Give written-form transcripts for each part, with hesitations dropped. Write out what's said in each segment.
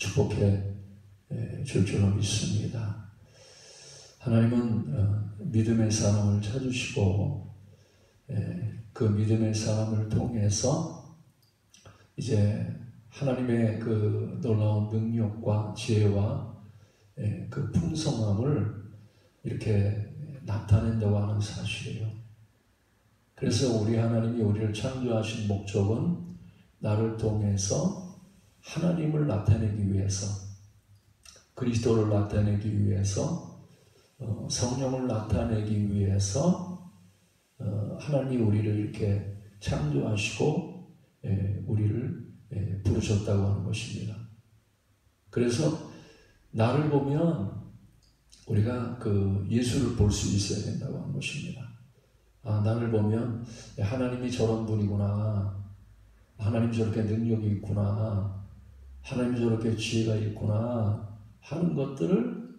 축복해 줄 줄로 믿습니다. 하나님은 믿음의 사람을 찾으시고 그 믿음의 사람을 통해서 이제 하나님의 그 놀라운 능력과 지혜와 그 풍성함을 이렇게 나타낸다고 하는 사실이에요. 그래서 우리 하나님이 우리를 창조하신 목적은 나를 통해서 하나님을 나타내기 위해서, 그리스도를 나타내기 위해서, 성령을 나타내기 위해서 하나님이 우리를 이렇게 창조하시고 우리를 부르셨다고 하는 것입니다. 그래서 나를 보면 우리가 그 예수를 볼 수 있어야 된다고 하는 것입니다. 나를 보면 하나님이 저런 분이구나, 하나님이 저렇게 능력이 있구나, 하나님이 저렇게 지혜가 있구나 하는 것들을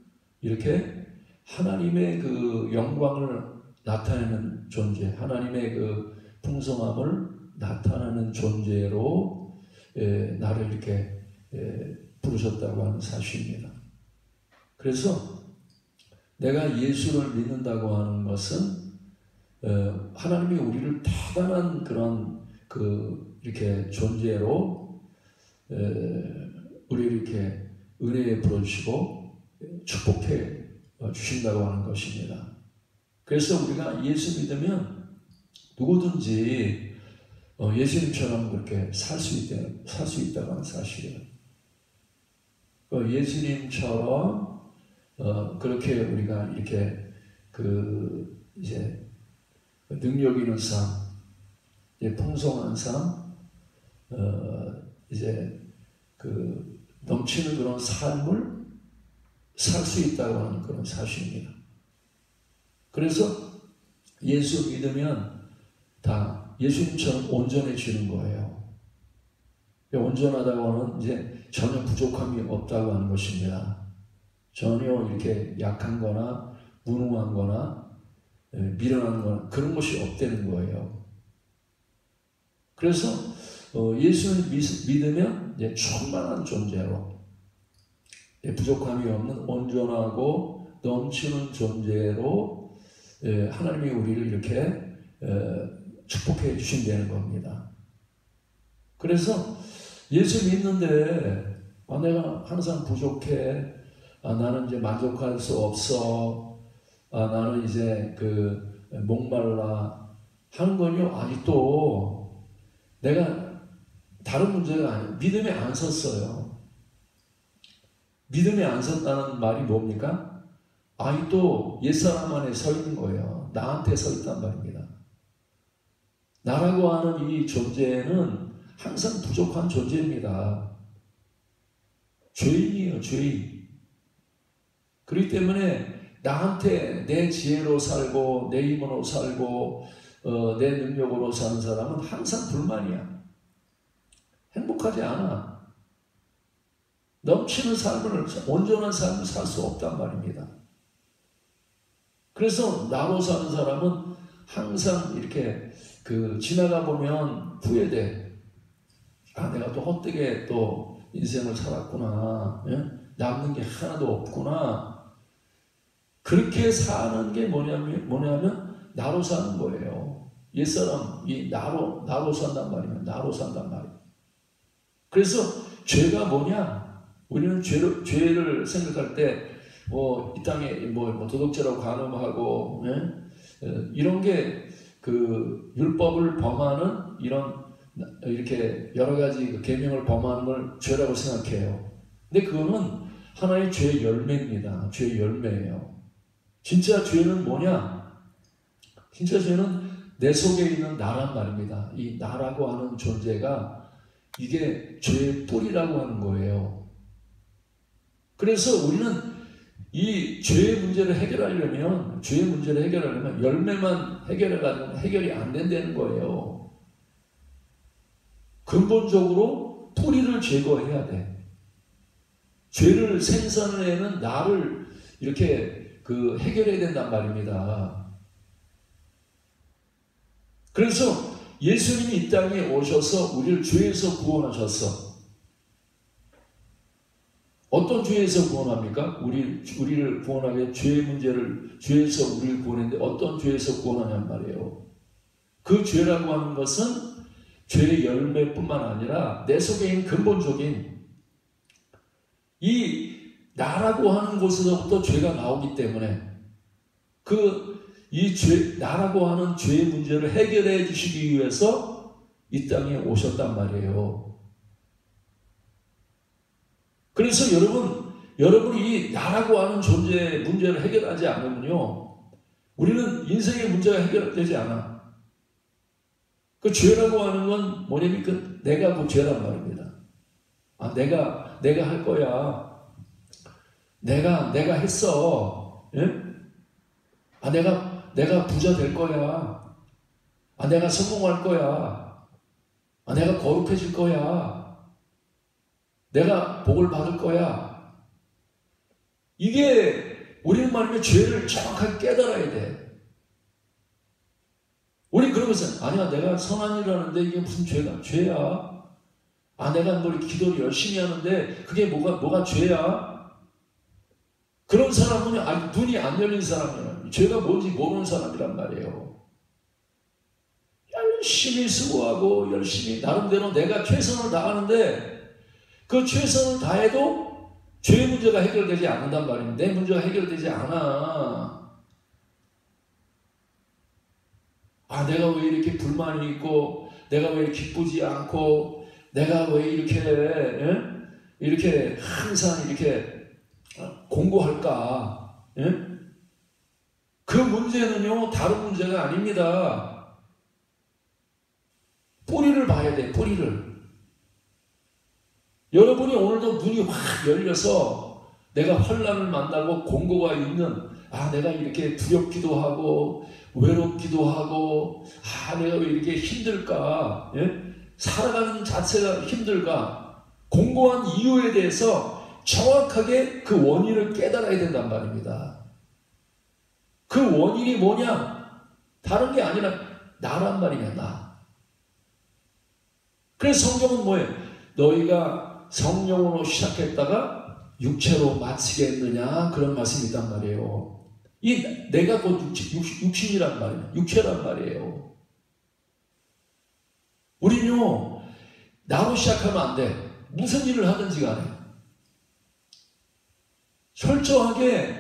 이렇게 하나님의 그 영광을 나타내는 존재, 하나님의 그 풍성함을 나타내는 존재로 나를 이렇게 부르셨다고 하는 사실입니다. 그래서 내가 예수를 믿는다고 하는 것은 하나님이 우리를 대단한 그런 이렇게 존재로 우리를 이렇게 은혜에 불어주시고 축복해 주신다고 하는 것입니다. 그래서 우리가 예수 믿으면 누구든지 예수님처럼 그렇게 살 수 있다고 하는 사실이에요. 예수님처럼 그렇게 우리가 이렇게 이제 능력 있는 삶, 풍성한 삶, 이제 넘치는 그런 삶을 살 수 있다고 하는 그런 사실입니다. 그래서 예수 믿으면 다 예수님처럼 온전해지는 거예요. 온전하다고 하는 이제 전혀 부족함이 없다고 하는 것입니다. 전혀 이렇게 약한 거나 무능한 거나 미련한 거나 그런 것이 없다는 거예요. 그래서 예수를 믿으면 이제 충만한 존재로, 부족함이 없는 온전하고 넘치는 존재로 하나님이 우리를 이렇게 축복해 주신다는 겁니다. 그래서 예수 믿는데 내가 항상 부족해, 나는 이제 만족할 수 없어, 나는 이제 목말라 하는 건요, 아직도 내가 다른 문제가 아니에요. 믿음에 안 섰어요. 믿음에 안 섰다는 말이 뭡니까? 아직도 옛사람 안에 서 있는 거예요. 나한테 서 있단 말입니다. 나라고 하는 이 존재는 항상 부족한 존재입니다. 죄인이에요, 죄인. 그렇기 때문에 나한테 내 지혜로 살고 내 힘으로 살고 내 능력으로 사는 사람은 항상 불만이야. 행복하지 않아. 넘치는 삶을, 온전한 삶을 살 수 없단 말입니다. 그래서 나로 사는 사람은 항상 이렇게 지나가 보면 후회돼. 내가 또 헛되게 또 인생을 살았구나. 남는 게 하나도 없구나. 그렇게 사는 게 뭐냐면 나로 사는 거예요. 옛사람이 나로 산단 말이에요. 나로 산단 말이에요. 그래서 죄가 뭐냐? 우리는 죄를 생각할 때 이 땅에 도덕죄라고 간음하고 이런 게 율법을 범하는 이렇게 여러 가지 계명을 범하는 걸 죄라고 생각해요. 근데 그거는 하나의 죄의 열매입니다. 죄의 열매예요. 진짜 죄는 뭐냐? 진짜 죄는 내 속에 있는 나란 말입니다. 이 나라고 하는 존재가 이게 죄의 뿌리라고 하는 거예요. 그래서 우리는 이 죄의 문제를 해결하려면 열매만 해결해가지고 해결이 안 된다는 거예요. 근본적으로 뿌리를 제거해야 돼. 죄를 생산해내는 나를 이렇게 해결해야 된단 말입니다. 그래서 예수님이 이 땅에 오셔서 우리를 죄에서 구원하셨어. 어떤 죄에서 구원합니까? 우리를 구원하게 죄에서 우리를 구원했는데 어떤 죄에서 구원하냔 말이에요. 그 죄라고 하는 것은 죄의 열매뿐만 아니라 내 속에 있는 근본적인 이 나라고 하는 곳에서부터 죄가 나오기 때문에 나라고 하는 죄의 문제를 해결해 주시기 위해서 이 땅에 오셨단 말이에요. 그래서 여러분이 이 나라고 하는 존재의 문제를 해결하지 않으면요, 우리는 인생의 문제가 해결되지 않아. 그 죄라고 하는 건 뭐냐면 내가 그 죄란 말입니다. 내가 할 거야. 내가 했어. 예? 내가 부자 될 거야. 내가 성공할 거야. 내가 거룩해질 거야. 내가 복을 받을 거야. 이게 우리는 말이면 죄를 정확하게 깨달아야 돼. 우리 그러면서 아니야, 내가 선한 일을 하는데 이게 무슨 죄야? 내가 뭐 기도를 열심히 하는데 그게 뭐가 죄야? 그런 사람은 눈이 안 열린 사람이야. 죄가 뭔지 모르는 사람이란 말이에요. 열심히 수고하고 열심히 나름대로 내가 최선을 다하는데 그 최선을 다해도 죄의 문제가 해결되지 않는단 말입니다. 내 문제가 해결되지 않아. 내가 왜 이렇게 불만이 있고, 내가 왜 기쁘지 않고, 내가 왜 이렇게 항상 이렇게 공고할까? 그 문제는요, 다른 문제가 아닙니다. 뿌리를 봐야 돼, 뿌리를. 여러분이 오늘도 눈이 확 열려서 내가 환난을 만나고 공고가 있는, 내가 이렇게 두렵기도 하고 외롭기도 하고 내가 왜 이렇게 힘들까? 살아가는 자체가 힘들까? 공고한 이유에 대해서 정확하게 그 원인을 깨달아야 된단 말입니다. 그 원인이 뭐냐? 다른 게 아니라 나란 말이냐, 나. 그래서 성경은 뭐예요? 너희가 성령으로 시작했다가 육체로 마치겠느냐? 그런 말씀이 있단 말이에요. 내가 곧 육신이란 말이에요. 육체란 말이에요. 우리는요, 나로 시작하면 안 돼. 무슨 일을 하든지 간에. 철저하게,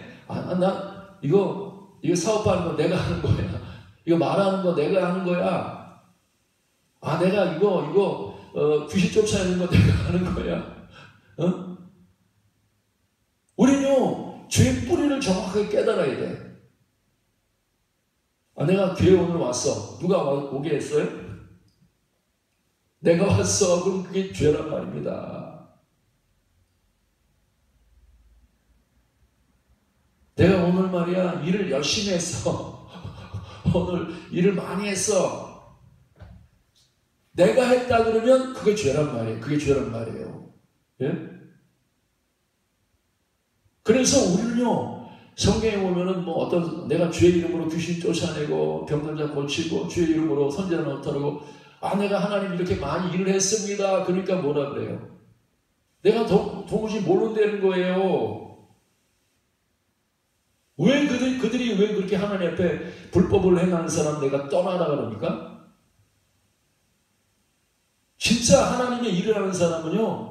이거 사업하는 거 내가 하는 거야. 이거 말하는 거 내가 하는 거야. 내가 귀신 쫓아내는 거 내가 하는 거야. 우리는요, 죄의 뿌리를 정확하게 깨달아야 돼. 내가 교회 오늘 왔어. 누가 오게 했어요? 내가 왔어. 그럼 그게 죄란 말입니다. 내가 오늘 말이야, 일을 열심히 했어. 오늘 일을 많이 했어. 내가 했다 그러면 그게 죄란 말이에요. 그게 죄란 말이에요. 예? 그래서 우리는요, 성경에 보면은 내가 주의 이름으로 귀신 쫓아내고 병든 자 고치고 주의 이름으로 선지자 나타내고 내가 하나님 이렇게 많이 일을 했습니다. 그러니까 뭐라 그래요? 내가 도무지 모른다는 거예요. 왜 그들이 왜 그렇게 하나님 앞에 불법을 행하는 사람 내가 떠나라 그럽니까? 진짜 하나님의 일을 하는 사람은요,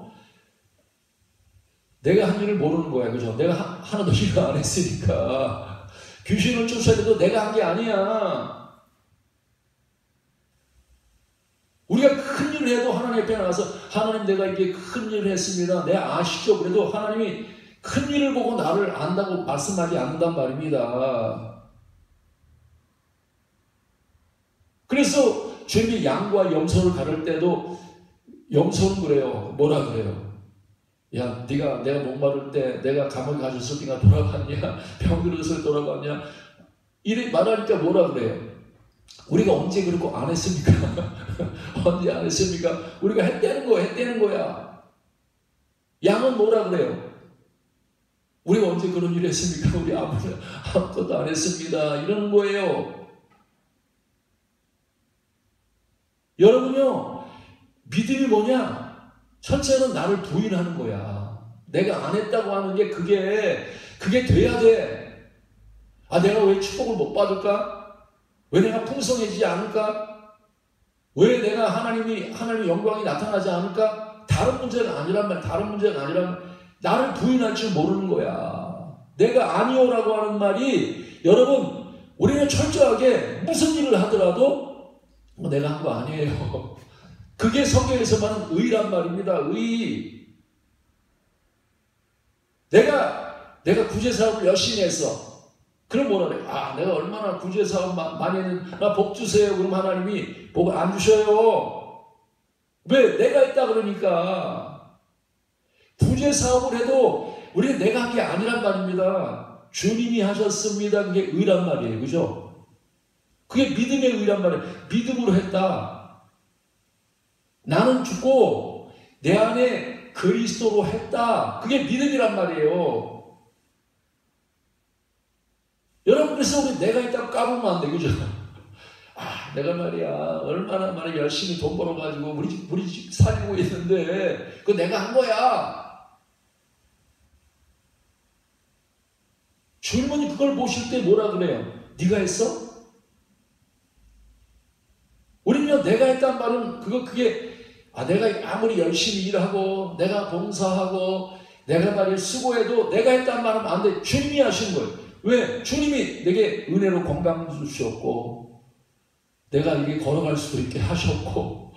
내가 한 일을 모르는 거야. 그죠? 내가 하나도 일을 안 했으니까. 귀신을 쫓아내도 내가 한 게 아니야. 우리가 큰 일을 해도 하나님 앞에 나가서 하나님 내가 이게 큰 일을 했습니다. 내 아시죠? 그래도 하나님이 큰 일을 보고 나를 안다고 말씀하지 않는단 말입니다. 그래서 주님이 양과 염소를 가를 때도 염소는 그래요. 뭐라 그래요? 야, 내가 목마를 때, 내가 감옥에 가셨을 때가 돌아갔냐? 병들어서 돌아갔냐? 이래 말하니까 뭐라 그래요? 우리가 언제 그렇고 안 했습니까? 언제 안 했습니까? 우리가 했다는 거야. 양은 뭐라 그래요? 우리가 언제 그런 일을 했습니까? 우리 아무것도 안 했습니다. 이러는 거예요. 여러분요, 믿음이 뭐냐? 첫째는 나를 부인하는 거야. 내가 안 했다고 하는 게 그게 돼야 돼. 아, 내가 왜 축복을 못 받을까? 왜 내가 풍성해지지 않을까? 왜 내가 하나님의 영광이 나타나지 않을까? 다른 문제가 아니란 말, 나를 부인할 줄 모르는 거야. 내가 아니오라고 하는 말이, 여러분, 우리는 철저하게 무슨 일을 하더라도 내가 한 거 아니에요. 그게 성경에서 말하는 의란 말입니다. 의. 내가 구제사업을 열심히 했어. 그럼 뭐라 그래? 아, 내가 얼마나 구제사업 많이 했는데 나 복 주세요. 그럼 하나님이 복을 안 주셔요. 왜? 내가 했다 그러니까. 구제사업을 해도 우리는 내가 한 게 아니란 말입니다. 주님이 하셨습니다. 그게 의란 말이에요. 그죠? 그게 믿음의 의란 말이에요. 믿음으로 했다. 나는 죽고 내 안에 그리스도로 했다. 그게 믿음이란 말이에요. 여러분, 그래서 우리 내가 있다고 까불면 안 돼. 그죠? 아, 내가 말이야 얼마나 열심히 돈 벌어가지고 우리 집 살고 있는데 그거 내가 한 거야. 주님은 그걸 보실 때 뭐라 그래요? 네가 했어? 우리는 내가 했단 말은 그게 내가 아무리 열심히 일하고 내가 봉사하고 내가 말이야 수고해도 내가 했단 말은 안 돼. 주님이 하신 거예요. 왜? 주님이 내게 은혜로 건강 주셨고 내가 이게 걸어갈 수도 있게 하셨고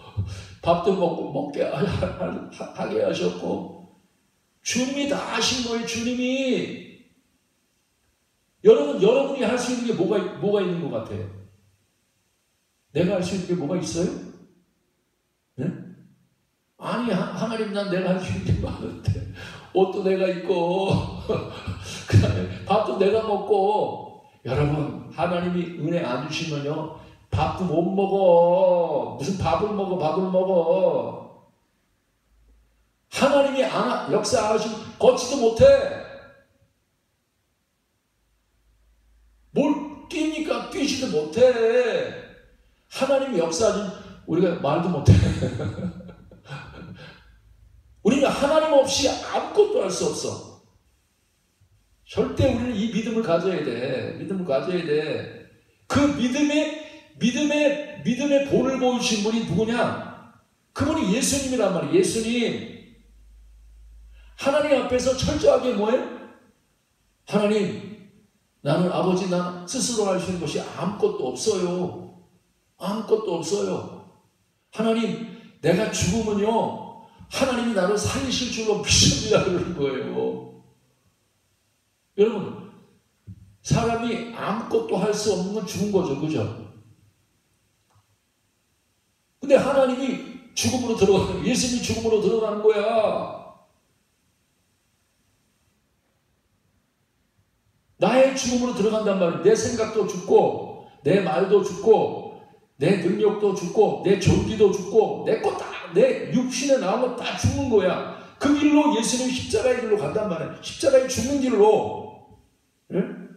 밥도 먹게 하게 하셨고 주님이 다 하신 거예요. 주님이. 여러분이 할 수 있는 게 뭐가 있는 것 같아요? 내가 할 수 있는 게 뭐가 있어요? 네? 아니, 하나님, 난 내가 할 수 있는 게 많은데 옷도 내가 입고 그 다음에 밥도 내가 먹고. 여러분, 하나님이 은혜 안 주시면요 밥도 못 먹어. 무슨 밥을 먹어. 하나님이 역사하시면 걷지도 못해. 뭘 뛰니까 뛰지도 못해. 하나님이 역사하시면 우리가 말도 못해. 우리가 하나님 없이 아무것도 할 수 없어. 절대 우리는 이 믿음을 가져야 돼. 그 믿음의 본을 보여주신 분이 누구냐? 그분이 예수님이란 말이에요. 예수님. 하나님 앞에서 철저하게 뭐예요? 하나님, 나는 아버지, 난 스스로 할 수 있는 것이 아무것도 없어요. 하나님, 내가 죽으면요 하나님이 나를 살리실 줄로 믿습니다. 그러는 거예요. 여러분, 사람이 아무것도 할 수 없는 건 죽은 거죠. 그죠? 근데 하나님이 예수님이 죽음으로 들어가는 거야. 나의 죽음으로 들어간단 말이에요. 내 생각도 죽고, 내 말도 죽고, 내 능력도 죽고, 내 존귀도 죽고, 내 육신에 나온 거 다 죽는 거야. 그 길로 예수님이 십자가의 길로 간단 말이에요. 십자가의 죽는 길로. 응?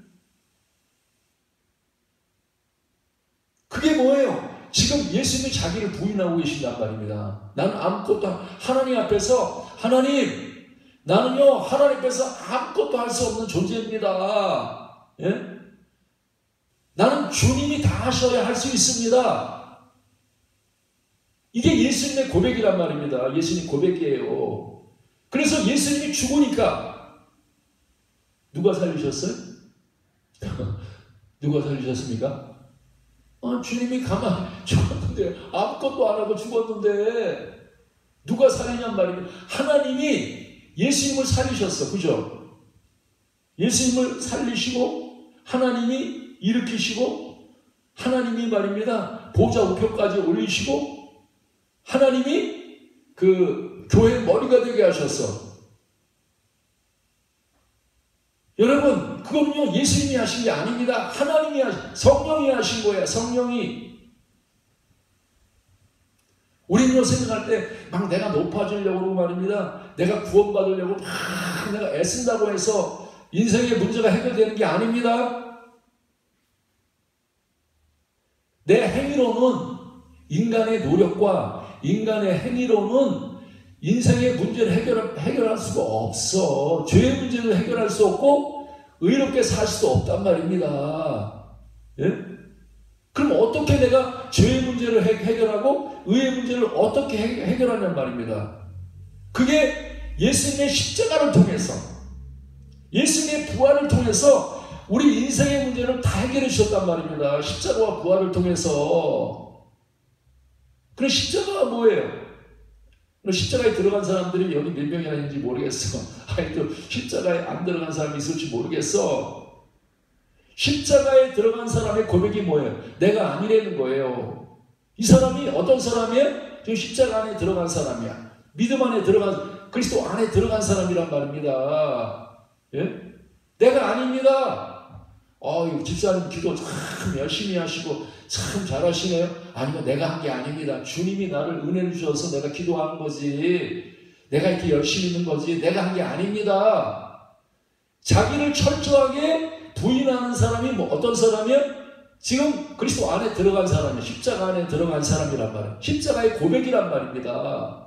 그게 뭐예요? 지금 예수님이 자기를 부인하고 계신단 말입니다. 나는 아무것도 하나님 앞에서 나는요 하나님 앞에서 아무것도 할 수 없는 존재입니다. 예? 나는 주님이 다 하셔야 할 수 있습니다. 이게 예수님의 고백이란 말입니다. 예수님 고백이에요. 그래서 예수님이 죽으니까 누가 살리셨어요? 누가 살리셨습니까? 주님이 가만히 죽었는데 아무것도 안 하고 죽었는데 누가 살리냔 말입니다. 하나님이 예수님을 살리셨어. 그죠? 예수님을 살리시고 하나님이 일으키시고 하나님이 말입니다. 보좌 우편까지 올리시고 하나님이 그 교회의 머리가 되게 하셨어. 여러분, 그건요 예수님이 하신 게 아닙니다. 하나님이 성령이 하신 거예요. 성령이. 우리는요 생각할 때 막 내가 높아지려고 그러고 말입니다. 내가 구원받으려고 막 내가 애쓴다고 해서 인생의 문제가 해결되는 게 아닙니다. 내 행위로는 인간의 노력과 인간의 행위로는 인생의 문제를 해결할 수가 없어. 죄의 문제를 해결할 수 없고 의롭게 살 수도 없단 말입니다. 예? 그럼 어떻게 내가 죄의 문제를 해결하고 의의 문제를 어떻게 해결하냔 말입니다. 그게 예수님의 십자가를 통해서, 예수님의 부활을 통해서 우리 인생의 문제를 다 해결해 주셨단 말입니다. 십자가와 부활을 통해서. 그럼 십자가가 뭐예요? 십자가에 들어간 사람들이 여기 몇 명이나 있는지 모르겠어. 아니 또 십자가에 안 들어간 사람이 있을지 모르겠어. 십자가에 들어간 사람의 고백이 뭐예요? 내가 아니라는 거예요. 이 사람이 어떤 사람이에요? 지금 십자가 안에 들어간 사람이야. 믿음 안에 들어간, 그리스도 안에 들어간 사람이란 말입니다. 예? 내가 아닙니다. 집사님 기도 참 열심히 하시고 참 잘하시네요. 아니면 내가 한 게 아닙니다. 주님이 나를 은혜를 주셔서 내가 기도하는 거지. 내가 이렇게 열심히 있는 거지. 내가 한 게 아닙니다. 자기를 철저하게 부인하는 사람이 어떤 사람이야? 지금 그리스도 안에 들어간 사람이야. 십자가 안에 들어간 사람이란 말이야. 십자가의 고백이란 말입니다.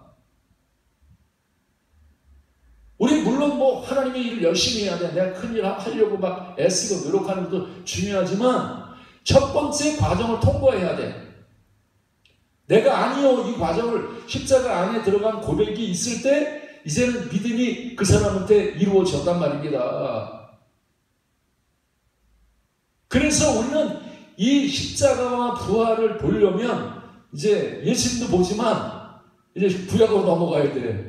우리 물론 하나님의 일을 열심히 해야 돼. 내가 큰일 하려고 막 애쓰고 노력하는 것도 중요하지만 첫 번째 과정을 통과해야 돼. 내가 아니요 이 과정을 십자가 안에 들어간 고백이 있을 때 이제는 믿음이 그 사람한테 이루어졌단 말입니다. 그래서 우리는 이 십자가와 부활을 보려면 이제 예수님도 보지만 이제 구약으로 넘어가야 돼.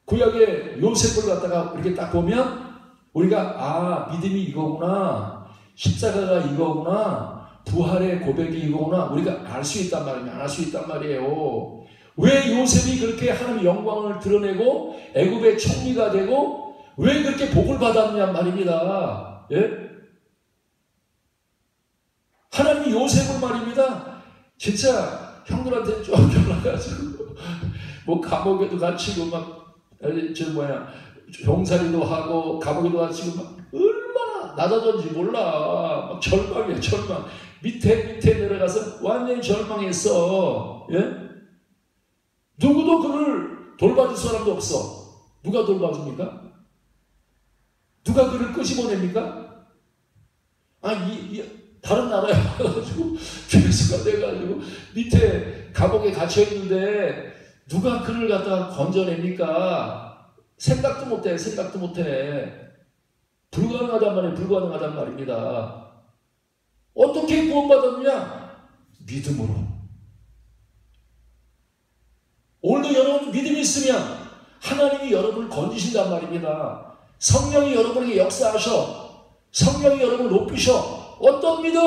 구약의 요셉을 갖다가 이렇게 딱 보면 우리가 믿음이 이거구나, 십자가가 이거구나, 부활의 고백이 이거구나 우리가 알 수 있단 말이에요. 알 수 있단 말이에요. 왜 요셉이 그렇게 하나님의 영광을 드러내고 애굽의 총리가 되고 왜 그렇게 복을 받았느냐 말입니다. 예? 하나님이 요셉을 말입니다. 진짜 형들한테 쫓겨나가지고 감옥에도 갇히고 병살이도 하고 감옥에도 갇히고 얼마나 낮아졌는지 몰라. 절망이야, 절망. 밑에 내려가서 완전히 절망했어. 예? 누구도 그를 돌봐줄 사람도 없어. 누가 돌봐줍니까? 누가 그를 끄집어냅니까? 다른 나라에 와가지고 죄수가 돼가지고 밑에 감옥에 갇혀있는데 누가 그를 갖다가 건져냅니까? 생각도 못해. 불가능하단 말입니다. 어떻게 구원받았느냐? 믿음으로. 오늘도 여러분 믿음이 있으면 하나님이 여러분을 건지신단 말입니다. 성령이 여러분에게 역사하셔. 성령이 여러분을 높이셔. 어떤 믿음?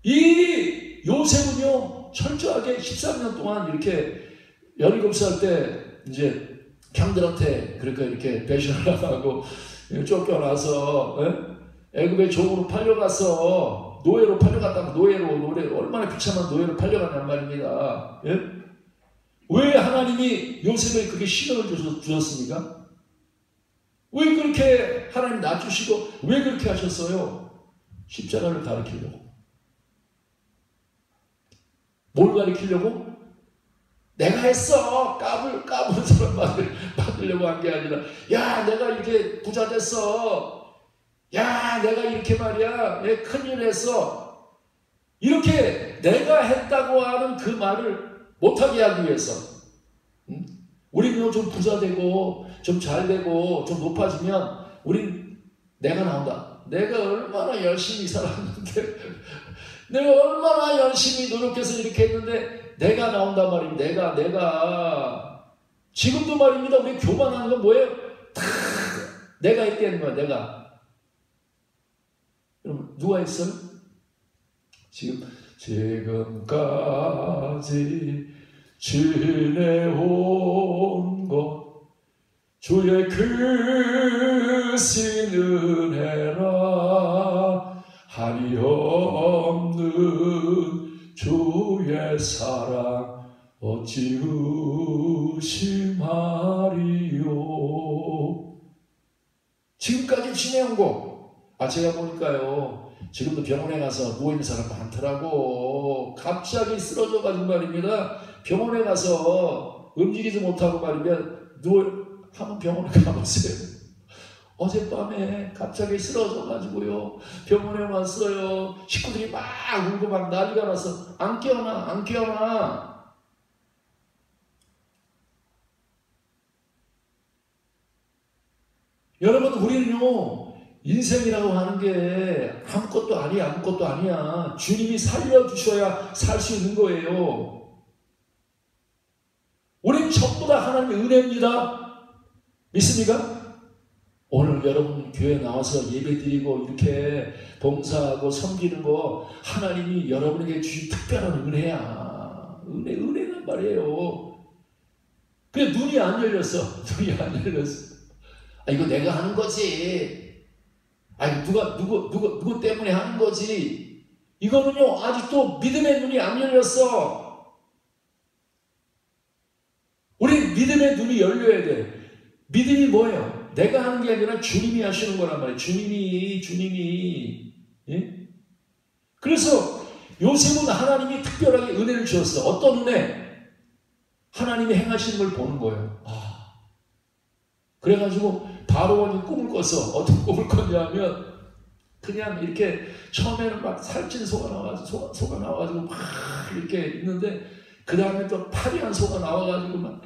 이 요셉은요, 철저하게 13년 동안 이렇게 17살 때 이제 형들한테 그러니까 이렇게 배신을 하고 쫓겨나서 애굽의 종으로 팔려가서 노예로 팔려갔다면 노예로 얼마나 비참한 노예로 팔려갔냔 말입니다. 예? 왜 하나님이 요셉에게 그렇게 신을 주셨습니까? 왜 그렇게 하나님 낮추시고 왜 그렇게 하셨어요? 십자가를 가르치려고. 뭘 가르치려고? 내가 했어. 까불 사람 받으려고 한 게 아니라, 야, 내가 이렇게 부자 됐어. 야, 내가 이렇게 말이야. 큰일 했어. 이렇게 내가 했다고 하는 그 말을 못하게 하기 위해서. 우리는 좀 부자 되고, 좀 잘 되고, 좀 높아지면, 우린 내가 나온다. 내가 얼마나 열심히 살았는데, 내가 얼마나 열심히 노력해서 이렇게 했는데 내가 나온단 말입니다. 내가 지금도 말입니다. 우리 교만하는 건 뭐예요? 다 내가 했다는 거야. 내가. 그럼 누가 했어요? 지금까지 지내온 것 주의 크신 은혜라 한이 없는 주의 사랑 어찌 의심하리요. 지금까지 지내온 거 제가 보니까요, 지금도 병원에 가서 누워있는 사람 많더라고. 갑자기 쓰러져가지고 말입니다. 병원에 가서 움직이지 못하고 말이면 한번 병원에 가보세요. 어젯밤에 갑자기 쓰러져가지고요, 병원에 왔어요. 식구들이 막 울고 막 난리가 나서 안 깨어나. 여러분, 우리는요, 인생이라고 하는 게 아무것도 아니야. 주님이 살려주셔야 살 수 있는 거예요. 우리는 전부 다 하나님의 은혜입니다. 믿습니까? 오늘 여러분 교회 나와서 예배드리고 이렇게 봉사하고 섬기는 거 하나님이 여러분에게 주신 특별한 은혜야. 은혜란 말이에요. 그냥 눈이 안 열렸어. 이거 내가 하는 거지. 누구 때문에 하는 거지. 이거는요, 아직도 믿음의 눈이 안 열렸어. 우리 믿음의 눈이 열려야 돼. 믿음이 뭐예요? 내가 하는 게 아니라 주님이 하시는 거란 말이에요. 주님이. 예? 그래서 요셉은 하나님이 특별하게 은혜를 주었어. 어떤 은혜? 하나님이 행하시는 걸 보는 거예요. 그래가지고 바로원이 꿈을 꿨어. 어떤 꿈을 꿨냐면 그냥 이렇게 처음에는 막 살찐 소가 나와가지고 막 이렇게 있는데 그 다음에 또 파리한 소가 나와가지고 막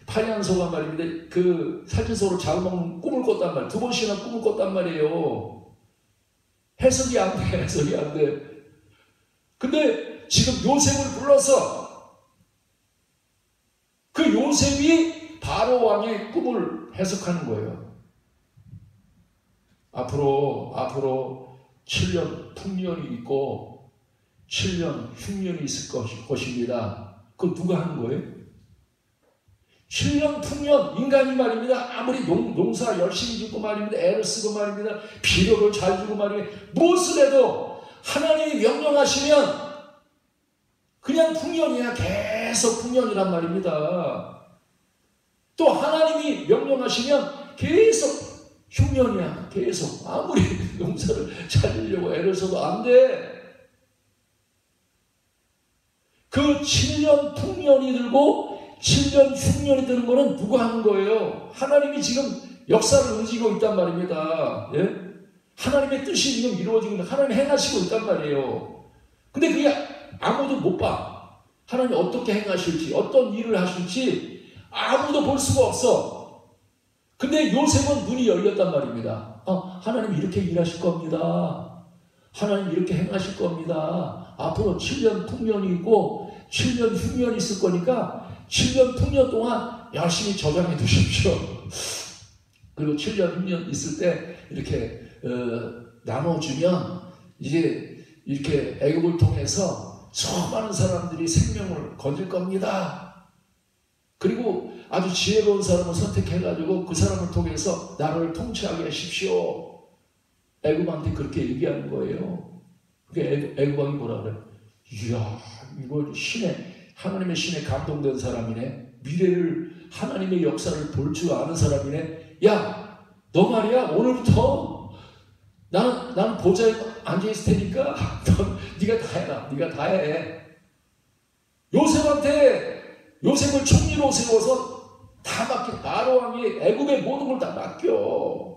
파리한 소가 말입니다. 그 살찐 소를 잡아먹는 꿈을 꿨단 말이에요. 2번씩이나 꿈을 꿨단 말이에요. 해석이 안 돼. 근데 지금 요셉을 불러서 그 요셉이 바로 왕의 꿈을 해석하는 거예요. 앞으로 7년 풍년이 있고 7년 흉년이 있을 것입니다. 그거 누가 하는 거예요? 7년 풍년, 인간이 말입니다. 아무리 농사 열심히 짓고 말입니다. 애를 쓰고 말입니다. 비료를 잘 주고 말입니다. 무엇을 해도 하나님이 명령하시면 그냥 풍년이야. 계속 풍년이란 말입니다. 또 하나님이 명령하시면 계속 흉년이야. 계속. 아무리 농사를 잘 지려고 애를 써도 안 돼. 그 7년 풍년이 들고 7년 흉년이 드는 거는 누가 하는 거예요? 하나님이 지금 역사를 움직이고 있단 말입니다. 예? 하나님의 뜻이 지금 이루어지고 있는, 하나님 행하시고 있단 말이에요. 근데 그게 아무도 못 봐. 하나님 어떻게 행하실지, 어떤 일을 하실지 아무도 볼 수가 없어. 근데 요셉은 눈이 열렸단 말입니다. 하나님 이렇게 일하실 겁니다. 하나님 이렇게 행하실 겁니다. 앞으로 7년 풍년이 있고 7년 흉년이 있을 거니까 7년 풍년 동안 열심히 저장해 두십시오. 그리고 7년 흉년 있을 때 이렇게 나눠주면 이제 이렇게 애굽을 통해서 수많은 사람들이 생명을 거둘 겁니다. 그리고 아주 지혜로운 사람을 선택해가지고 그 사람을 통해서 나라를 통치하게 하십시오. 애굽한테 그렇게 얘기하는 거예요. 그게 애굽 왕이 뭐라 그래? 이야, 이거 하나님의 신에 감동된 사람이네. 미래를 하나님의 역사를 볼 줄 아는 사람이네. 야, 너 말이야 오늘부터 나는 보좌에 앉아 있을 테니까 네가 다 해라. 네가 다 해. 요셉을 총리로 세워서 다 맡겨. 바로 왕이 애굽의 모든 걸 다 맡겨.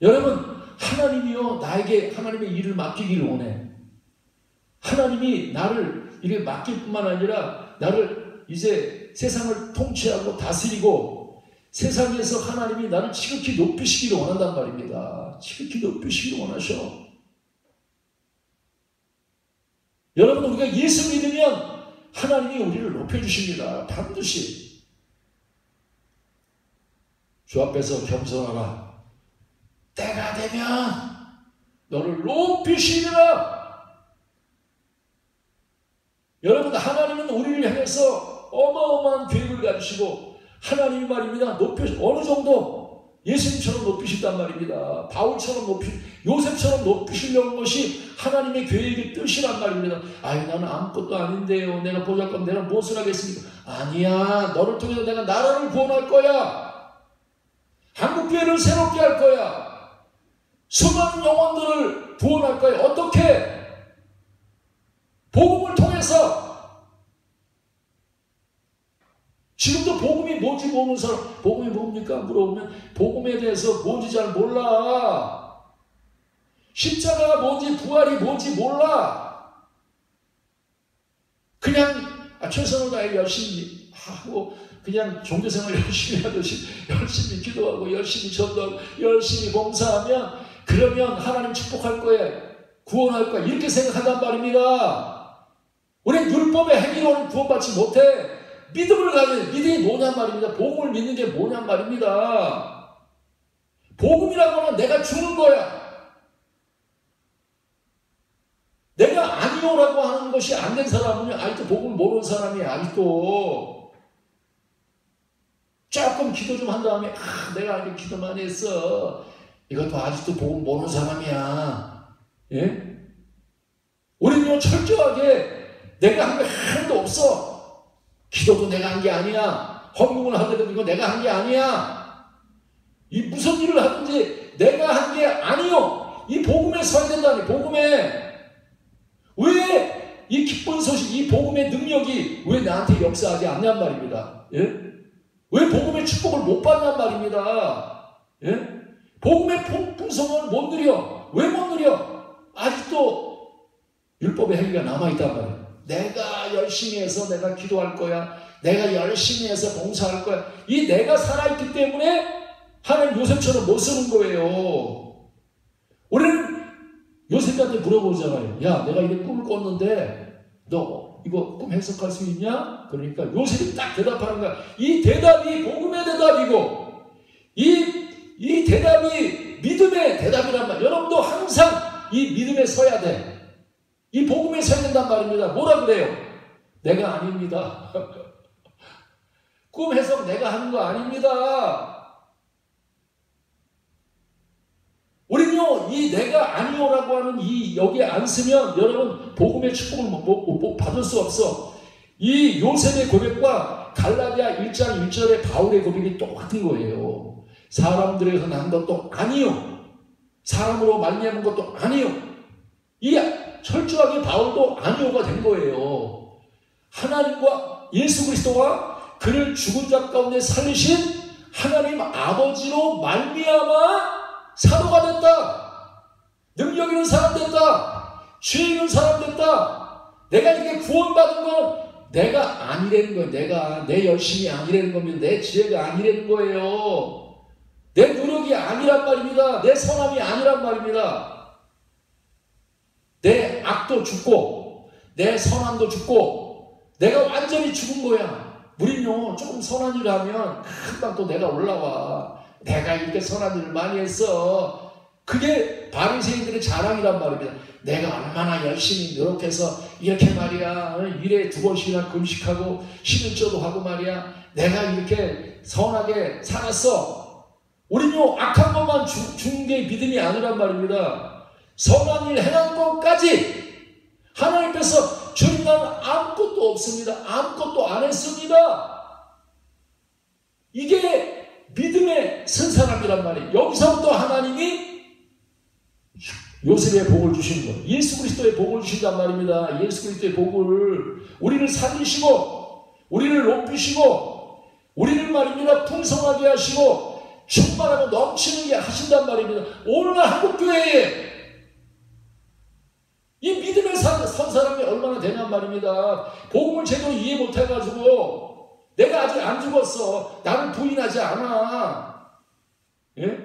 여러분, 하나님이요 나에게 하나님의 일을 맡기기를 원해. 하나님이 나를 이렇게 맡길 뿐만 아니라 나를 이제 세상을 통치하고 다스리고 세상에서 하나님이 나를 지극히 높이시기를 원한단 말입니다. 지극히 높이시기를 원하셔. 여러분, 우리가 예수 믿으면 하나님이 우리를 높여주십니다. 반드시. 주 앞에서 겸손하라. 때가 되면 너를 높이시리라. 여러분, 하나님은 우리를 향해서 어마어마한 계획을 가지시고 하나님이 말입니다. 어느 정도 예수님처럼 높이신단 말입니다. 바울처럼 요셉처럼 높이시려는 것이 하나님의 계획의 뜻이란 말입니다. 나는 아무것도 아닌데요. 내가 보잘것 내가 무엇을 하겠습니까? 아니야. 너를 통해서 내가 나라를 구원할 거야. 한국교회를 새롭게 할 거야. 수많은 영혼들을 구원할 거야. 어떻게? 복음을 통해서. 지금도 복음이 뭔지 모르는 사람, 복음이 뭡니까? 물어보면 복음에 대해서 뭔지 잘 몰라. 십자가가 뭔지, 부활이 뭔지 몰라. 그냥 최선을 다해 열심히 하고 그냥 종교생활 열심히 하듯이 열심히 기도하고 열심히 전도하고 열심히 봉사하면 그러면 하나님 축복할 거예요. 구원할 거야. 이렇게 생각한단 말입니다. 우리는 율법의 행위로는 구원받지 못해. 믿음을 가진, 믿음이 뭐냔 말입니다. 복음을 믿는 게 뭐냔 말입니다. 복음이라고 하면 내가 주는 거야. 내가 아니오라고 하는 것이 안 된 사람은 아직도 복음을 모르는 사람이야. 아직도 조금 기도 좀 한 다음에 내가 아직 기도 많이 했어. 이것도 아직도 복음 모르는 사람이야. 예? 우리는 철저하게 내가 한 게 하나도 없어. 기도도 내가 한 게 아니야. 헌금을 하더라도 이거 내가 한 게 아니야. 이 무슨 일을 하든지 내가 한 게 아니요. 이 복음에 서야 된다니. 복음에. 왜 이 기쁜 소식, 이 복음의 능력이 왜 나한테 역사하지 않냔 말입니다. 예? 왜 복음의 축복을 못 받냔 말입니다. 예? 복음의 풍성을 못 누려. 왜 못 누려? 아직도 율법의 행위가 남아있단 말이에요. 내가 열심히 해서 내가 기도할 거야. 내가 열심히 해서 봉사할 거야. 이 내가 살아있기 때문에 하나님 요셉처럼 못 쓰는 거예요. 우리는 요셉한테 물어보잖아요. 야, 내가 이렇게 꿈을 꿨는데 너 이거 꿈 해석할 수 있냐? 그러니까 요셉이 딱 대답하는 거야. 이 대답이 복음의 대답이고 이 대답이 믿음의 대답이란 말이야. 여러분도 항상 이 믿음에 서야 돼. 이 복음에 서야 된단 말입니다. 뭐라 그래요? 내가 아닙니다. 꿈 해석 내가 하는 거 아닙니다. 우리는요, 이 내가 아니오라고 하는 이 여기에 안 쓰면 여러분 복음의 축복을 못 받을 수 없어. 이 요셉의 고백과 갈라디아 1장 1절의 바울의 고백이 똑같은 거예요. 사람들에서 난 것도 아니요. 사람으로 말미암은 것도 아니요. 이 철저하게 바울도 아니오가 된 거예요. 하나님과 예수 그리스도와 그를 죽은 자 가운데 살리신 하나님 아버지로 말미암아 사도가 됐다. 능력 있는 사람 됐다. 죄 있는 사람 됐다. 내가 이렇게 구원받은 건 내가 아니라는 거예요. 내가 내 열심이 아니라는 겁니다. 내 지혜가 아니라는 거예요. 내 노력이 아니란 말입니다. 내 선함이 아니란 말입니다. 내 악도 죽고 내 선함도 죽고 내가 완전히 죽은 거야. 우리는요, 조금 선한 일을 하면 금방 또 내가 올라와. 내가 이렇게 선한 일을 많이 했어. 그게 바리새인들의 자랑이란 말입니다. 내가 얼마나 열심히 노력해서 이렇게 말이야. 일에 2번씩이나 금식하고 11조도 하고 말이야. 내가 이렇게 선하게 살았어. 우리는요, 악한 것만 죽는 게 믿음이 아니란 말입니다. 선한 일 해난 것까지 하나님께서 주님 나는 아무것도 없습니다. 아무것도 안 했습니다. 이게 믿음의 선 사람이란 말이에요. 여기서부터 하나님이 요셉의 복을 주시는 거예요. 예수 그리스도의 복을 주신단 말입니다. 예수 그리스도의 복을 우리를 살리시고 우리를 높이시고 우리를 말입니다. 풍성하게 하시고 충만하고 넘치게 하신단 말입니다. 오늘날 한국교회에 이 믿음의 선 사람이 얼마나 되냔 말입니다. 복음을 제대로 이해 못해가지고 내가 아직 안 죽었어. 나를 부인하지 않아. 예?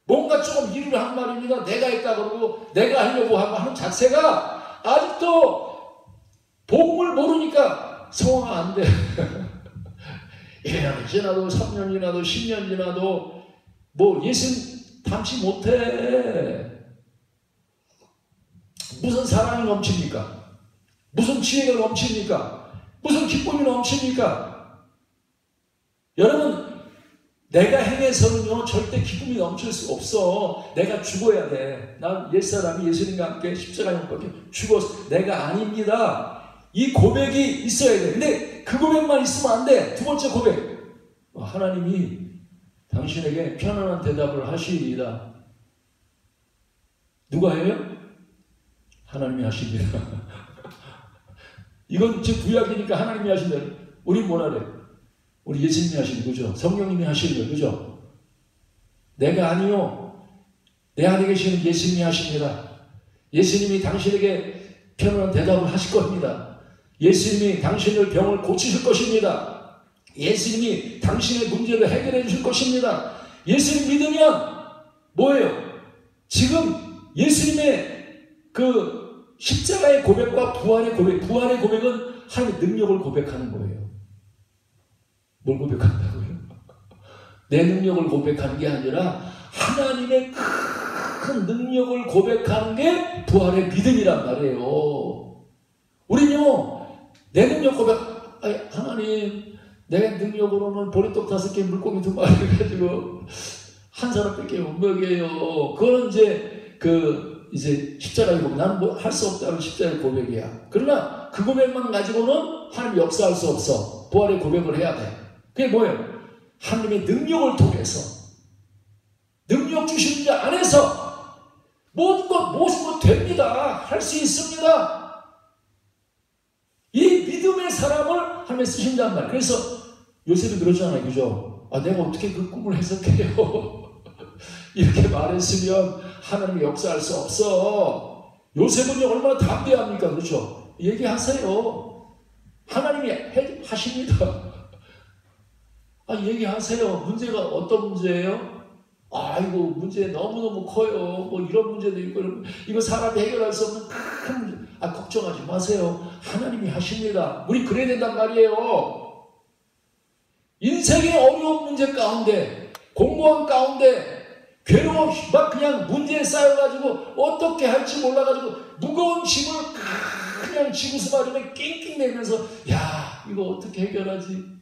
뭔가 조금 일을 한 말입니다. 내가 했다 그러고 내가 하려고 하는 자체가 아직도 복음을 모르니까 성화가 안 돼. 1년이 지나도 3년 지나도 10년 지나도 뭐 예수 담지 못해. 무슨 사랑이 넘칩니까? 무슨 지혜가 넘칩니까? 무슨 기쁨이 넘칩니까? 여러분, 내가 행해서는요 절대 기쁨이 넘칠 수 없어. 내가 죽어야 돼. 난 옛사람이 예수님과 함께 십자가에 못 박혀 죽었어. 내가 아닙니다. 이 고백이 있어야 돼. 근데 그 고백만 있으면 안 돼. 두 번째 고백, 하나님이 당신에게 편안한 대답을 하시리이다. 누가 해요? 하나님이 하십니다. 이건 지금 구약이니까 하나님이 하신다. 우리 뭐라 그래? 우리 예수님이 하시는 거죠. 성령님이 하시는 거죠. 그죠? 내가 아니요. 내 안에 계시는 예수님이 하십니다. 예수님이 당신에게 편안한 대답을 하실 겁니다. 예수님이 당신의 병을 고치실 것입니다. 예수님이 당신의 문제를 해결해 주실 것입니다. 예수님 믿으면 뭐예요? 지금 예수님의 그 십자가의 고백과 부활의 고백은 하나님의 능력을 고백하는 거예요. 뭘 고백한다고요? 내 능력을 고백하는 게 아니라 하나님의 큰 능력을 고백하는 게 부활의 믿음이란 말이에요. 우리는요, 내 능력 고백, 하나님, 내 능력으로는 보리떡 5개, 물고기 2마리 가지고 한 사람밖에 못 먹여요. 그거는 이제 십자가의 고백. 나는 뭐 할 수 없다는 십자가의 고백이야. 그러나 그 고백만 가지고는 하나님 역사할 수 없어. 부활의 고백을 해야 돼. 그게 뭐예요? 하나님의 능력을 통해서, 능력 주시는 자 안에서 모든 것 됩니다. 할 수 있습니다. 이 믿음의 사람을 하나님이 쓰신단 말이에요. 그래서 요셉이 그러잖아요. 그죠? 내가 어떻게 그 꿈을 해석해요? 이렇게 말했으면 하나님이 역사할 수 없어. 요셉은 얼마나 담대합니까? 그렇죠? 얘기하세요. 하나님이 하십니다. 얘기하세요. 문제가 어떤 문제예요? 이거 문제 너무너무 커요. 뭐 이런 문제도 있고, 이거 사람이 해결할 수 없는 큰 문제. 걱정하지 마세요. 하나님이 하십니다. 우리 그래야 된단 말이에요. 인생의 어려운 문제 가운데, 공무원 가운데, 괴로워, 막 그냥 문제에 쌓여가지고, 어떻게 할지 몰라가지고, 무거운 짐을 그냥 지고서 말이면 낑낑대면서, 야, 이거 어떻게 해결하지?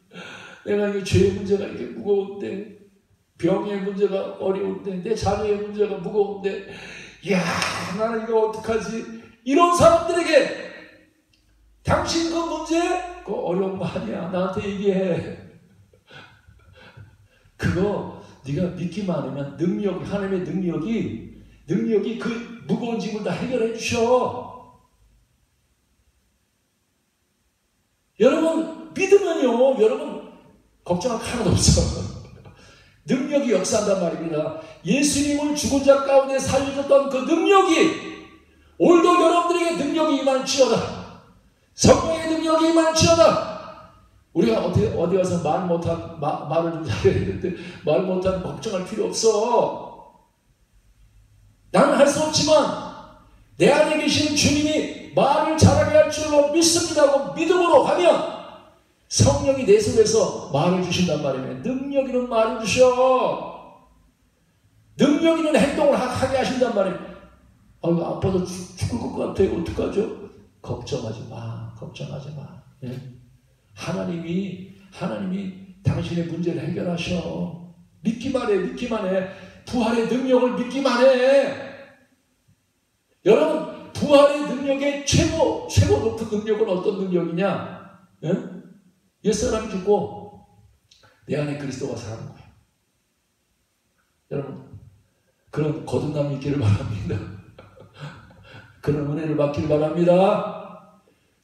내가 이게 죄의 문제가 이렇게 무거운데, 병의 문제가 어려운데, 내 자녀의 문제가 무거운데, 야, 나는 이거 어떡하지? 이런 사람들에게 당신 그 문제, 그거 어려운 거 아니야. 나한테 얘기해. 그거 네가 믿기만 하면 하나님의 능력이 그 무거운 짐을 다 해결해 주셔. 여러분 믿으면요, 여러분 걱정할 거 하나도 없어. 능력이 역사한단 말입니다. 예수님을 죽은 자 가운데 살려줬던 그 능력이 오늘도 여러분들에게 능력이 임할지어다. 성령의 능력이 임할지어다. 우리가 어디 가서 말을 좀 잘해야 되는데 말 못하면 걱정할 필요 없어. 나는 할 수 없지만 내 안에 계신 주님이 말을 잘하게 할 줄로 믿습니다고 믿음으로 하면 성령이 내 속에서 말을 주신단 말이에요. 능력 있는 말을 주셔. 능력 있는 행동을 하게 하신단 말이에요. 아파서 죽을 것 같아요. 어떡하죠? 걱정하지 마. 예? 하나님이 당신의 문제를 해결하셔. 믿기만 해. 부활의 능력을 믿기만 해. 여러분, 부활의 능력의 최고 높은 능력은 어떤 능력이냐? 예? 옛사람이 죽고 내 안에 그리스도가 사는 거야. 여러분, 그런 거듭남이 있기를 바랍니다. 그런 은혜를 받기를 바랍니다.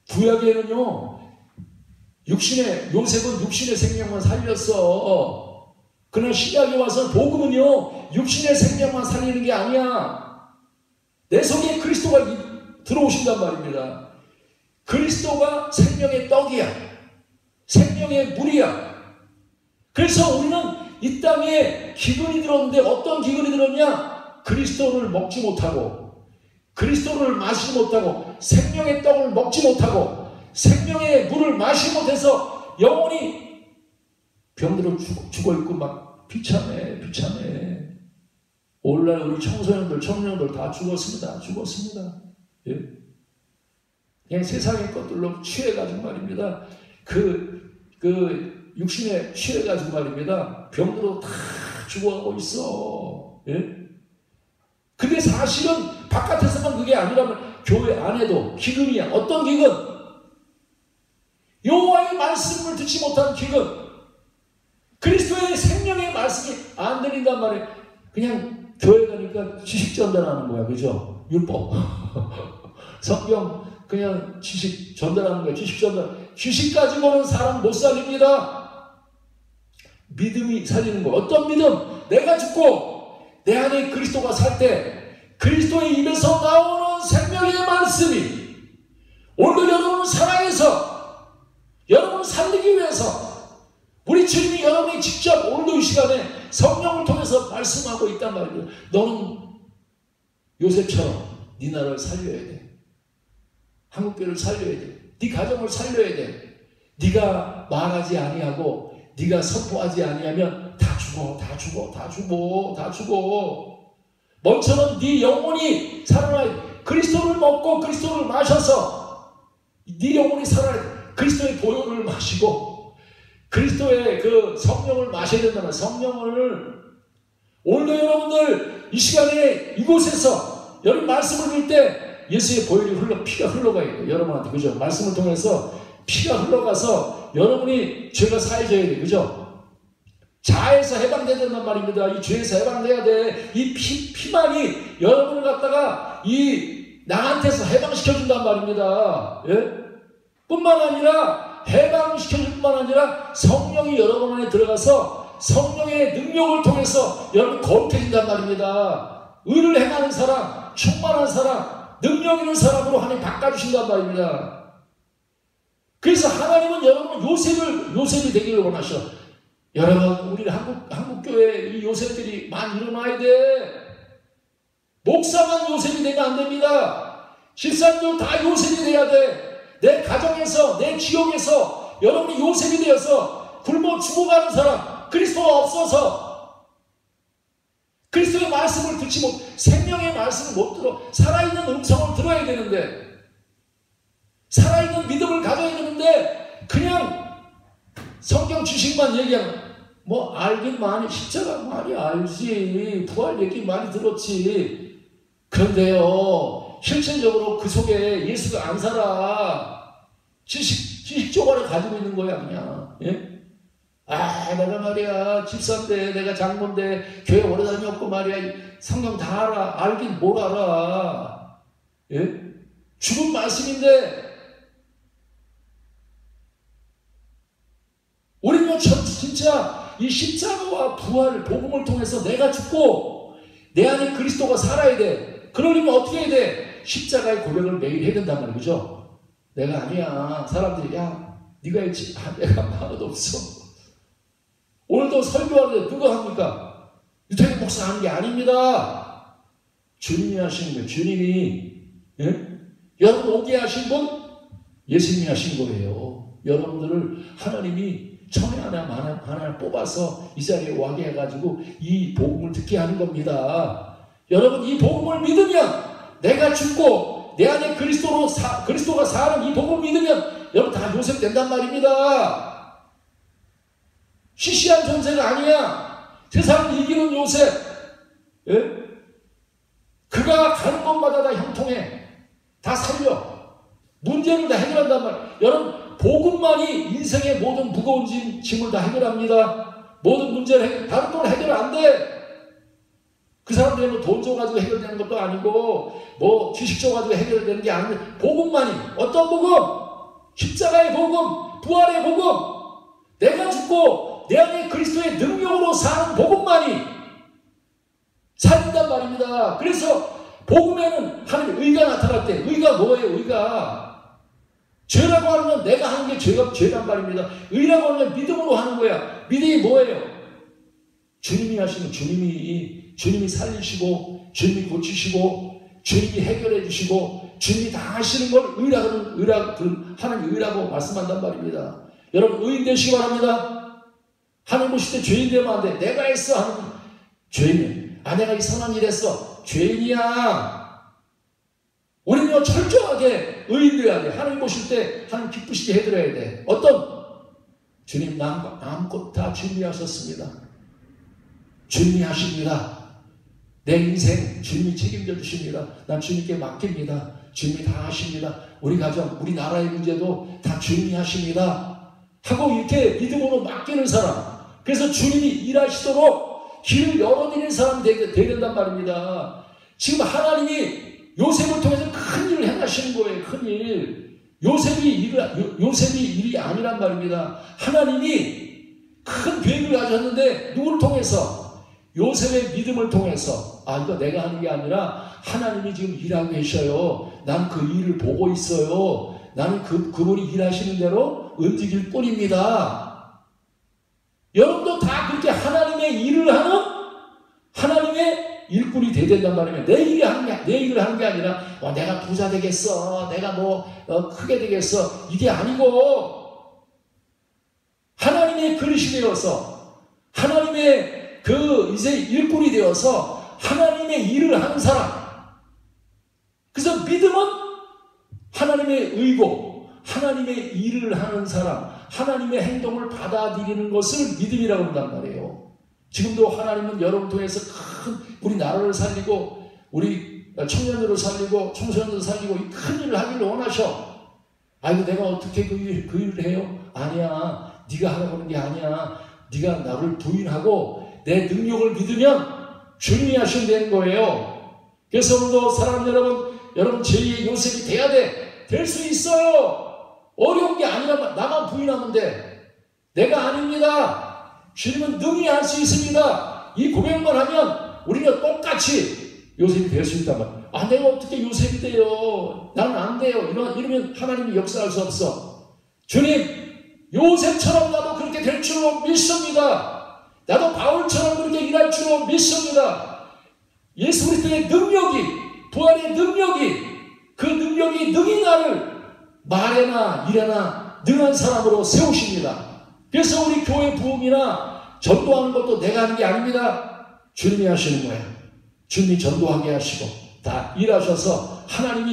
구약에는요, 요셉은 육신의 생명만 살렸어. 그러나 신약에 와서 복음은요, 육신의 생명만 살리는 게 아니야. 내 속에 그리스도가 들어오신단 말입니다. 그리스도가 생명의 떡이야. 생명의 물이야. 그래서 우리는 이 땅에 기근이 들었는데 어떤 기근이 들었냐? 그리스도를 먹지 못하고, 그리스도를 마시지 못하고, 생명의 떡을 먹지 못하고, 생명의 물을 마시지 못해서 영혼이 병들어 죽어있고 막 비참해. 오늘날 우리 청소년들 다 죽었습니다. 예? 그냥 세상의 것들로 취해가지고 말입니다. 그 육신에 취해가지고 말입니다. 병들어 다 죽어가고 있어. 예? 근데 사실은 바깥에서만 그게 아니라면 교회 안에도 기근이야. 어떤 기근? 여호와의 말씀을 듣지 못한 기근. 그리스도의 생명의 말씀이 안 들린단 말이에요. 그냥 교회 가니까 지식 전달하는 거야. 그죠? 율법. 성경 그냥 지식 전달하는 거야. 지식 전달. 지식 가지고는 사람 못 살립니다. 믿음이 살리는 거야. 어떤 믿음? 내가 죽고 내 안에 그리스도가 살 때 그리스도의 입에서 나오는 생명의 말씀이 오늘 여러분을 사랑해서 여러분을 살리기 위해서 우리 주님이 여러분이 직접 오늘도 이 시간에 성령을 통해서 말씀하고 있단 말이에요. 너는 요셉처럼 네 나라를 살려야 돼. 한국교회를 살려야 돼. 네 가정을 살려야 돼. 네가 말하지 아니하고 네가 선포하지 아니하면 다 죽어, 다 죽어, 다 죽어, 다 죽어. 먼저는 네 영혼이 살아나야 돼. 그리스도를 먹고 그리스도를 마셔서 네 영혼이 살아야 돼. 그리스도의 보혈을 마시고 그리스도의 그 성령을 마셔야 된다는 성령을 오늘도 여러분들 이 시간에 이곳에서 여러분 말씀을 들을 때 예수의 보혈이 피가 흘러가야 돼요. 여러분한테 그죠? 말씀을 통해서 피가 흘러가서 여러분이 죄가 사해져야 돼요. 그죠? 자에서 해방돼야 된단 말입니다. 이 죄에서 해방돼야 돼. 이 피만이 여러분을 갖다가 이 나한테서 해방시켜준단 말입니다. 예? 뿐만 아니라 해방시켜줄 뿐만 아니라 성령이 여러분 안에 들어가서 성령의 능력을 통해서 여러분 거룩해진단 말입니다. 의를 행하는 사람, 충만한 사람, 능력 있는 사람으로 하나님 바꿔주신단 말입니다. 그래서 하나님은 여러분 요셉이 되기를 원하셔. 여러분 우리 한국교회 이 요셉들이 많이 일어나야 돼. 목사만 요셉이 되면 안 됩니다. 집사님도 다 요셉이 돼야 돼. 내 가정에서 내 지역에서 여러분이 요셉이 되어서 굶어 죽어가는 사람 그리스도가 없어서 그리스도의 말씀을 듣지 못 생명의 말씀을 못 들어 살아있는 음성을 들어야 되는데 살아있는 믿음을 가져야 되는데 그냥 성경 지식만 얘기하면 뭐 알긴 많이 십자가 많이 알지 부활 얘기 많이 들었지 그런데요 실질적으로 그 속에 예수가 안 살아 지식 조각을 가지고 있는 거야 그냥 예? 아 내가 말이야 집사인데 내가 장모인데 교회 오래 다녔고 말이야 성경 다 알아 알긴 뭘 알아 예? 죽은 말씀인데 우리는 진짜 이 십자가와 부활을 복음을 통해서 내가 죽고 내 안에 그리스도가 살아야 돼. 그러려면 어떻게 해야 돼? 십자가의 고백을 매일 해야 된단 말이에요. 그죠? 내가 아니야. 사람들이 야 네가 했지. 아 내가 하나도 없어. 오늘도 설교하는데 누가 합니까? 유태인 목사 하는 게 아닙니다. 주님이 하시는 거예요. 주님이 예? 여러분 오게 하신 분 예수님이 하신 거예요. 여러분들을 하나님이 천에 하나 뽑아서 이 자리에 와게 해가지고 이 복음을 듣게 하는 겁니다. 여러분 이 복음을 믿으면 내가 죽고 내 안에 그리스도가 사는 이 복음을 믿으면 여러분 다 요셉 된단 말입니다. 시시한 존재가 아니야. 세상을 이기는 요셉. 예? 그가 가는 곳마다 다 형통해. 다 살려. 문제를 다 해결한단 말이야. 여러분 복음만이 인생의 모든 무거운 짐을 다 해결합니다. 모든 문제를 다른 건 해결 안 돼. 그 사람들이 뭐 돈 줘가지고 해결되는 것도 아니고 뭐 지식 줘가지고 해결되는 게 아닌데 복음만이 어떤 복음? 십자가의 복음, 부활의 복음, 내가 죽고 내 안에 그리스도의 능력으로 사는 복음만이 살린단 말입니다. 그래서 복음에는 하나님의 의가 나타날 때 의가 뭐예요? 의가 죄라고 하는 건 내가 하는 게 죄란 말입니다. 의라고 하는 건 믿음으로 하는 거야. 믿음이 뭐예요? 주님이 하시는 주님이 살리시고 주님이 고치시고 주님이 해결해 주시고 주님이 다 하시는 걸 하나님 의라고 말씀한단 말입니다. 여러분 의인 되시기 바랍니다. 하나님 보실 때 죄인 되면 안 돼. 내가 했어 하는 죄인은 내가 이 선한 일 했어. 죄인이야. 우리는 철저하게 의인되어야 돼. 하나님 보실 때 하나님 기쁘시게 해드려야 돼. 어떤? 주님 나 아무것도 다 주님이 하셨습니다. 주님이 하십니다. 내 인생 주님이 책임져 주십니다. 난 주님께 맡깁니다. 주님이 다 하십니다. 우리 가정, 우리 나라의 문제도 다 주님이 하십니다. 하고 이렇게 믿음으로 맡기는 사람, 그래서 주님이 일하시도록 길을 열어드리는 사람이 되야 된단 말입니다. 지금 하나님이 요셉을 통해서 큰 일을 행하시는 거예요. 큰 일. 요셉이 일이 아니란 말입니다. 하나님이 큰 계획을 가졌는데 누구를 통해서? 요셉의 믿음을 통해서. 이거 내가 하는 게 아니라 하나님이 지금 일하고 계셔요. 난 그 일을 보고 있어요. 나는 그분이 일하시는 대로 움직일 뿐입니다. 여러분도 다 그렇게 하나님의 일을 하는 하나님의 일꾼이 되야 된단 말이에요. 내 일을 하는 게 아니라 내가 부자 되겠어. 내가 크게 되겠어. 이게 아니고 하나님의 그릇이 되어서 하나님의 이제 일꾼이 되어서 하나님의 일을 하는 사람. 그래서 믿음은 하나님의 의고 하나님의 일을 하는 사람, 하나님의 행동을 받아들이는 것을 믿음이라고 한단 말이에요. 지금도 하나님은 여러분 통해서 큰 우리 나라를 살리고 우리 청년들을 살리고 청소년들을 살리고 이 큰 일을 하기를 원하셔. 아이고 내가 어떻게 그 일을 해요? 아니야. 네가 하라고 하는 게 아니야. 네가 나를 부인하고 내 능력을 믿으면 주님이 하시면 되는 거예요. 그래서 오늘도 사랑하는 여러분 제2의 요셉이 돼야 돼. 될 수 있어요. 어려운 게 아니라 나만 부인하면 돼. 내가 아닙니다. 주님은 능히 할 수 있습니다. 이 고백만 하면 우리는 똑같이 요셉이 될 수 있단 말이에요. 내가 어떻게 요셉이 돼요? 나는 안 돼요. 이러면 하나님이 역사할 수 없어. 주님, 요셉처럼 나도 그렇게 될 줄로 믿습니다. 나도 바울처럼 그렇게 일할 줄로 믿습니다. 예수 그리스도의 능력이, 부활의 능력이, 그 능력이 능히 나를 말에나 일에나 능한 사람으로 세우십니다. 그래서 우리 교회 부흥이나 전도하는 것도 내가 하는 게 아닙니다. 주님이 하시는 거예요. 주님이 전도하게 하시고 다 일하셔서 하나님이